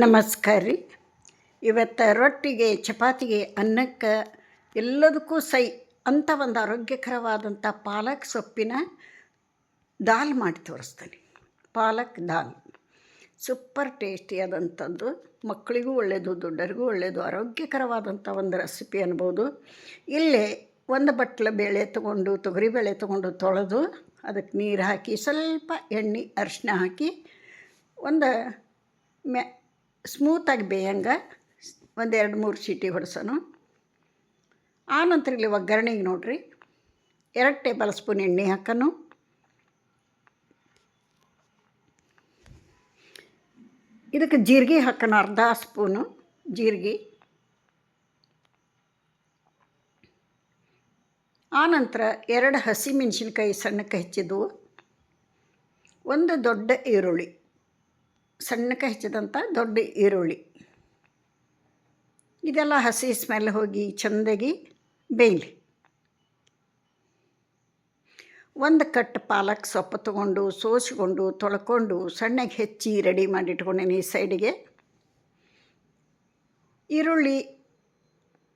ನಮಸ್ಕಾರ ರೀ. ಇವತ್ತು ರೊಟ್ಟಿಗೆ, ಚಪಾತಿಗೆ, ಅನ್ನಕ್ಕೆ ಎಲ್ಲದಕ್ಕೂ ಸೈ ಅಂಥ ಒಂದು ಆರೋಗ್ಯಕರವಾದಂಥ ಪಾಲಕ್ ಸೊಪ್ಪಿನ ದಾಲ್ ಮಾಡಿ ತೋರಿಸ್ತೀನಿ. ಪಾಲಕ್ ದಾಲ್ ಸೂಪರ್ ಟೇಸ್ಟಿಯಾದಂಥದ್ದು, ಮಕ್ಕಳಿಗೂ ಒಳ್ಳೆಯದು, ದೊಡ್ಡರಿಗೂ ಒಳ್ಳೆಯದು, ಆರೋಗ್ಯಕರವಾದಂಥ ಒಂದು ರೆಸಿಪಿ ಅನ್ಬೋದು. ಇಲ್ಲೇ ಒಂದು ಬಟ್ಲು ಬೇಳೆ ತೊಗೊಂಡು, ತೊಗರಿಬೇಳೆ ತೊಗೊಂಡು ತೊಳೆದು ಅದಕ್ಕೆ ನೀರು ಹಾಕಿ ಸ್ವಲ್ಪ ಎಣ್ಣೆ ಅರಿಶಿನ ಹಾಕಿ ಒಂದು ಸ್ಮೂತಾಗಿ ಬೇಯಂಗೆ ಒಂದು 2-3 ಸೀಟಿ ಹೊಡ್ಸೋನು. ಆನಂತರ ಇಲ್ಲಿ ಒಗ್ಗರಣೆಗೆ ನೋಡಿರಿ 2 ಟೇಬಲ್ ಸ್ಪೂನ್ ಎಣ್ಣೆ ಹಾಕೋನು. ಇದಕ್ಕೆ ಜೀರಿಗೆ ಹಾಕೋಣ, ಅರ್ಧ ಸ್ಪೂನು ಜೀರಿಗೆ. ಆನಂತರ 2 ಹಸಿಮೆಣಸಿನ್ಕಾಯಿ ಸಣ್ಣಕ್ಕೆ ಹೆಚ್ಚಿದ್ವು, ಒಂದು ದೊಡ್ಡ ಈರುಳ್ಳಿ ಸಣ್ಣಕ್ಕೆ ಹೆಚ್ಚಿದಂಥ ದೊಡ್ಡ ಈರುಳ್ಳಿ. ಇದೆಲ್ಲ ಹಸಿ ಸ್ಮೆಲ್ ಹೋಗಿ ಚೆಂದಾಗಿ ಬೇಯಲಿ. ಒಂದು ಕಟ್ ಪಾಲಕ್ ಸೊಪ್ಪು ತೊಗೊಂಡು ಸೋಸಿಕೊಂಡು ತೊಳ್ಕೊಂಡು ಸಣ್ಣಗೆ ಹೆಚ್ಚಿ ರೆಡಿ ಮಾಡಿ ಇಟ್ಕೊಂಡೀನಿ ಸೈಡಿಗೆ. ಈರುಳ್ಳಿ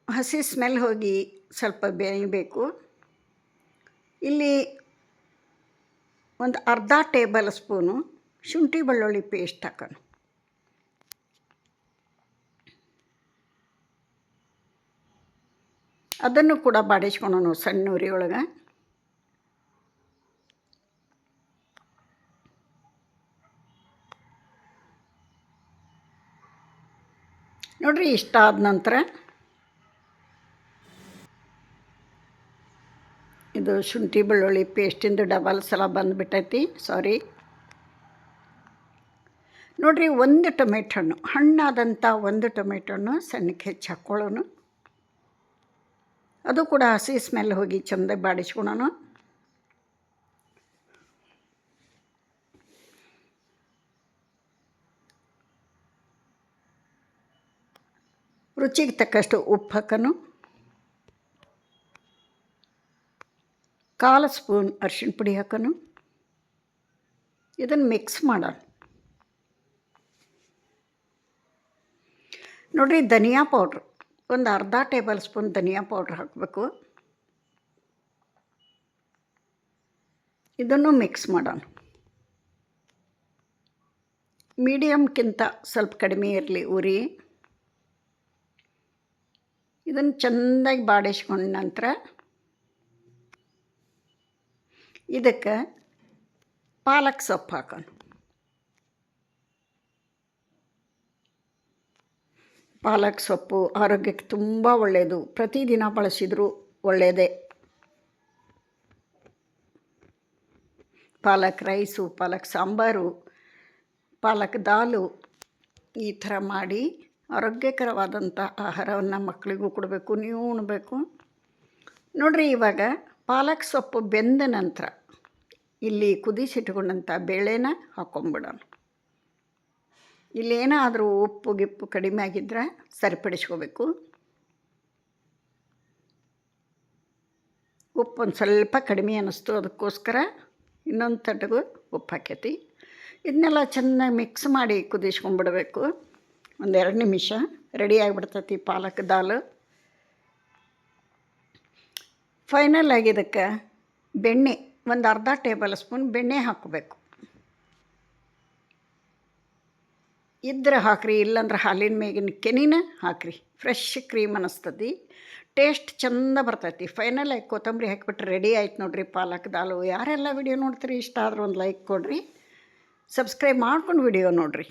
ಹಸಿ ಸ್ಮೆಲ್ ಹೋಗಿ ಸ್ವಲ್ಪ ಬೇಯಬೇಕು. ಇಲ್ಲಿ ಒಂದು ಅರ್ಧ ಟೇಬಲ್ ಸ್ಪೂನು ಶುಂಠಿ ಬೆಳ್ಳುಳ್ಳಿ ಪೇಸ್ಟ್ ಹಾಕೋಣ. ಅದನ್ನು ಕೂಡ ಬಾಡಿಸ್ಕೊಳ್ಳೋಣ ಸಣ್ಣ ಉರಿ ಒಳಗೆ. ನೋಡಿರಿ, ಇಷ್ಟ ಆದ ನಂತರ ಇದು ಶುಂಠಿ ಬೆಳ್ಳುಳ್ಳಿ ಪೇಸ್ಟಿಂದು ಡಬಲ್ ಸಲ ಬಂದುಬಿಟ್ಟೈತಿ, ಸಾರಿ. ನೋಡಿರಿ, ಒಂದು ಟೊಮೆಟೊ ಹಣ್ಣು, ಹಣ್ಣಾದಂಥ ಒಂದು ಟೊಮೆಟೊ ಹಣ್ಣು ಸಣ್ಣಕ್ಕೆ ಹೆಚ್ಚಿ ಹಾಕ್ಕೊಳ್ಳೋಣ. ಅದು ಕೂಡ ಹಸಿ ಸ್ಮೆಲ್ ಹೋಗಿ ಚೆಂದ ಬಾಡಿಸ್ಕೊಳ್ಳೋಣ. ರುಚಿಗೆ ತಕ್ಕಷ್ಟು ಉಪ್ಪು ಹಾಕೋಣ. 1/4 ಸ್ಪೂನ್ ಅರಿಶಿಣ ಪುಡಿ ಹಾಕೋಣ. ಇದನ್ನು ಮಿಕ್ಸ್ ಮಾಡೋಣ. ನೋಡಿರಿ, ಧನಿಯಾ ಪೌಡ್ರು ಒಂದು ಅರ್ಧ ಟೇಬಲ್ ಸ್ಪೂನ್ ಧನಿಯಾ ಪೌಡ್ರ್ ಹಾಕಬೇಕು. ಇದನ್ನು ಮಿಕ್ಸ್ ಮಾಡೋಣ. ಮೀಡಿಯಮ್ಗಿಂತ ಸ್ವಲ್ಪ ಕಡಿಮೆ ಇರಲಿ ಉರಿ. ಇದನ್ನು ಚೆಂದಾಗಿ ಬಾಡಿಸ್ಕೊಂಡ ನಂತರ ಇದಕ್ಕೆ ಪಾಲಕ್ ಸೊಪ್ಪು ಹಾಕೋಣ. ಪಾಲಕ್ ಸೊಪ್ಪು ಆರೋಗ್ಯಕ್ಕೆ ತುಂಬ ಒಳ್ಳೆಯದು, ಪ್ರತಿದಿನ ಬಳಸಿದರೂ ಒಳ್ಳೆಯದೇ. ಪಾಲಕ್ ರೈಸು, ಪಾಲಕ್ ಸಾಂಬಾರು, ಪಾಲಕ್ ದಾಲು ಈ ಥರ ಮಾಡಿ ಆರೋಗ್ಯಕರವಾದಂಥ ಆಹಾರವನ್ನು ಮಕ್ಕಳಿಗೂ ಕೊಡಬೇಕು, ನೀವು ಉಣಬೇಕು. ನೋಡಿರಿ, ಇವಾಗ ಪಾಲಕ್ ಸೊಪ್ಪು ಬೆಂದ ನಂತರ ಇಲ್ಲಿ ಕುದಿಸಿಟ್ಕೊಂಡಂಥ ಬೇಳೆನ ಹಾಕ್ಕೊಂಬಿಡೋಣ. ಇಲ್ಲೇನಾದರೂ ಉಪ್ಪು ಗಿಪ್ಪು ಕಡಿಮೆ ಆಗಿದ್ದರೆ ಸರಿಪಡಿಸ್ಕೋಬೇಕು. ಉಪ್ಪು ಒಂದು ಸ್ವಲ್ಪ ಕಡಿಮೆ ಅನ್ನಿಸ್ತು, ಅದಕ್ಕೋಸ್ಕರ ಇನ್ನೊಂದು ತಟಗೂ ಉಪ್ಪು ಹಾಕೈತಿ. ಇದನ್ನೆಲ್ಲ ಚೆನ್ನಾಗಿ ಮಿಕ್ಸ್ ಮಾಡಿ ಕುದಿಸ್ಕೊಂಡ್ಬಿಡಬೇಕು. 1-2 ನಿಮಿಷ ರೆಡಿ ಆಗಿಬಿಡ್ತೈತಿ ಪಾಲಕ್ ದಾಲ್. ಫೈನಲ್ ಆಗಿ ಇದಕ್ಕೆ ಬೆಣ್ಣೆ ಒಂದು ಅರ್ಧ ಟೇಬಲ್ ಸ್ಪೂನ್ ಬೆಣ್ಣೆ ಹಾಕಬೇಕು. ಇದ್ರೆ ಹಾಕ್ರಿ, ಇಲ್ಲಾಂದ್ರೆ ಹಾಲಿನ ಮೇಗಿನ ಕೆನಿನ ಹಾಕ್ರಿ, ಫ್ರೆಶ್ ಕ್ರೀಮ್ ಅನ್ನಿಸ್ತದೆ, ಟೇಸ್ಟ್ ಚೆಂದ ಬರ್ತೈತಿ. ಫೈನಲ್ ಆಗಿ ಕೊತ್ತಂಬರಿ ಹಾಕಿಬಿಟ್ರೆ ರೆಡಿ ಆಯ್ತು ನೋಡಿರಿ ಪಾಲಕ್ ದಾಲು. ಯಾರೆಲ್ಲ ವಿಡಿಯೋ ನೋಡ್ತೀರಿ, ಇಷ್ಟ ಆದ್ರೆ ಒಂದು ಲೈಕ್ ಕೊಡಿರಿ, ಸಬ್ಸ್ಕ್ರೈಬ್ ಮಾಡ್ಕೊಂಡು ವಿಡಿಯೋ ನೋಡಿರಿ.